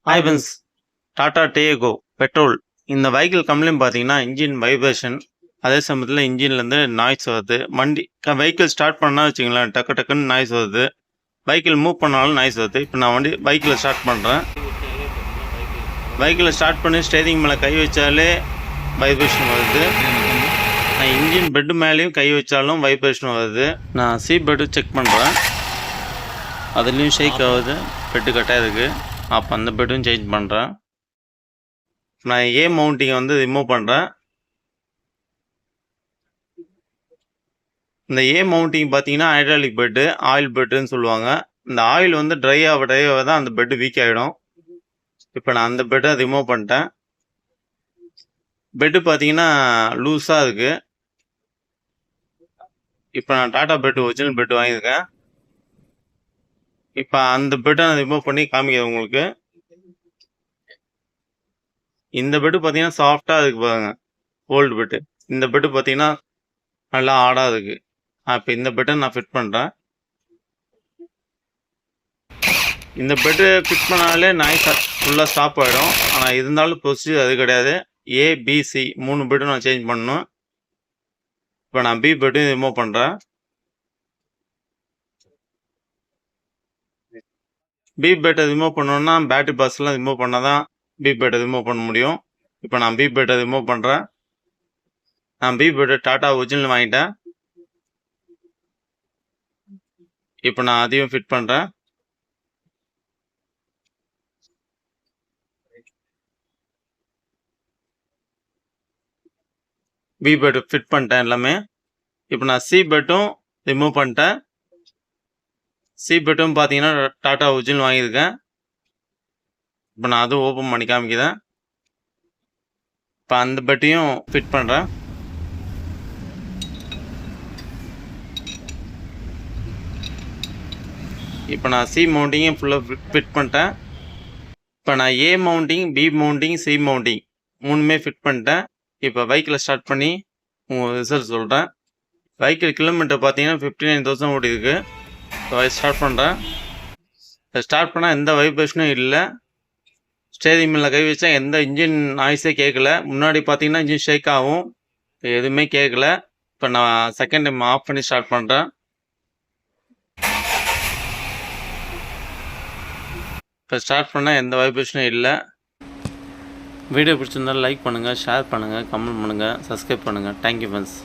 Hi friends, Tata Tiago petrol இந்த vehicle complaint பார்த்தீங்கன்னா engine vibration, அதே சமயத்தில் இன்ஜின்லேருந்து நாய்ஸ் வருது. வெஹிக்கிள் ஸ்டார்ட் பண்ணால் வச்சுங்களேன், டக்கு டக்குன்னு நாய்ஸ் வருது. வெஹிக்கிள் மூவ் பண்ணாலும் நாய்ஸ் வருது. இப்போ நான் பைக்கில் ஸ்டார்ட் பண்ணுறேன். வெஹிக்கிளை ஸ்டார்ட் பண்ணி ஸ்டேரிங் மேலே கை வச்சாலே வைப்ரேஷன் வருது. நான் இன்ஜின் பெட்டு மேலேயும் கை வச்சாலும் வைப்ரேஷன் வருது. நான் சீட் பெட்டு செக் பண்ணுறேன், அதுலேயும் ஷேக் ஆகுது, பெட்டு கட்டாக இருக்குது. அப்போ அந்த பெட்டும் சேஞ்ச் பண்ணுறேன். நான் ஏ மவுண்டிங்கை ரிமூவ் பண்ணுறேன். இந்த ஏ மவுண்டிங் பார்த்தீங்கன்னா ஹைட்ராலிக் பெட்டு, ஆயில் பெட்டுன்னு சொல்லுவாங்க. இந்த ஆயில் ட்ரை ஆக தான் அந்த பெட்டு வீக் ஆகிடும். இப்போ நான் அந்த பெட்டை ரிமூவ் பண்ணிட்டேன். பெட்டு பார்த்தீங்கன்னா லூஸாக இருக்குது. இப்போ நான் டாடா பெட்டு ஒரிஜினல் பெட்டு வாங்கியிருக்கேன். இப்போ அந்த பெட்டை நான் ரிமூவ் பண்ணி காமிக்கிறேன் உங்களுக்கு. இந்த பெட்டு பார்த்தீங்கன்னா சாஃப்டாக இருக்குது பாருங்க, ஓல்டு பெட்டு. இந்த பெட்டு பார்த்தீங்கன்னா நல்லா ஆடாக இருக்குது. இப்போ இந்த பெட்டை நான் ஃபிட் பண்ணுறேன். இந்த பெட்டு ஃபிட் பண்ணாலே நாய்ஸ் ஃபுல்லாக ஸ்டாப் ஆகிடும். ஆனால் இருந்தாலும் ப்ரொசீஜர் அது கிடையாது. ஏபிசி 3 பெட்டும் நான் சேஞ்ச் பண்ணணும். இப்போ நான் பி பெட்டையும் ரிமூவ் பண்ணுறேன். பி பெட்டை ரிமூவ் பண்ணோன்னா பேட்டரி பாக்ஸ்லாம் ரிமூவ் பண்ணால் தான் பி பெட்டை ரிமூவ் பண்ண முடியும். இப்போ நான் பி பெட்டை ரிமூவ் பண்ணுறேன். நான் பி பெட்டை டாடா ஒரிஜினல் வாங்கிட்டேன். இப்போ நான் அதையும் ஃபிட் பண்ணுறேன். பி பெட்டு ஃபிட் பண்ணிட்டேன் எல்லாமே. இப்போ நான் சி பெட்டும் ரிமூவ் பண்ணிட்டேன். சி பெட்டும் பார்த்தீங்கன்னா டாடா ஒரிஜினல் வாங்கியிருக்கேன். இப்போ நான் அதுவும் ஓப்பன் பண்ணி காமிக்கிறேன். இப்போ அந்த பெட்டையும் ஃபிட் பண்ணுறேன். இப்போ நான் சி மவுண்டிங்கும் ஃபுல்லாக ஃபிட் பண்ணிட்டேன். இப்போ நான் A mounting, B mounting, C mounting 3மே ஃபிட் பண்ணிட்டேன். இப்போ வெஹிக்கிளை ஸ்டார்ட் பண்ணி உங்கள் ரிசல்ட் சொல்கிறேன். வெஹிக்கிள் கிலோமீட்டர் பார்த்தீங்கன்னா 59,000 ஓடி இருக்குது. இப்போ ஸ்டார்ட் பண்ணுறேன். ஸ்டார்ட் பண்ணால் எந்த வைப்ரேஷனும் இல்லை. ஸ்டேரிங் மேலே கை வச்சா எந்த இன்ஜின் நாய்ஸே கேட்கல. முன்னாடி பார்த்தீங்கன்னா இன்ஜின் ஷேக் ஆகும், எதுவுமே கேட்கல. இப்போ நான் செகண்ட் டைம் ஆஃப் பண்ணி ஸ்டார்ட் பண்ணுறேன். இப்போ ஸ்டார்ட் பண்ணால் எந்த வைப்ரேஷனும் இல்லை. வீடியோ பிடிச்சிருந்தாலும் லைக் பண்ணுங்கள், ஷேர் பண்ணுங்கள், கமெண்ட் பண்ணுங்கள், சப்ஸ்கிரைப் பண்ணுங்கள். Thank you friends.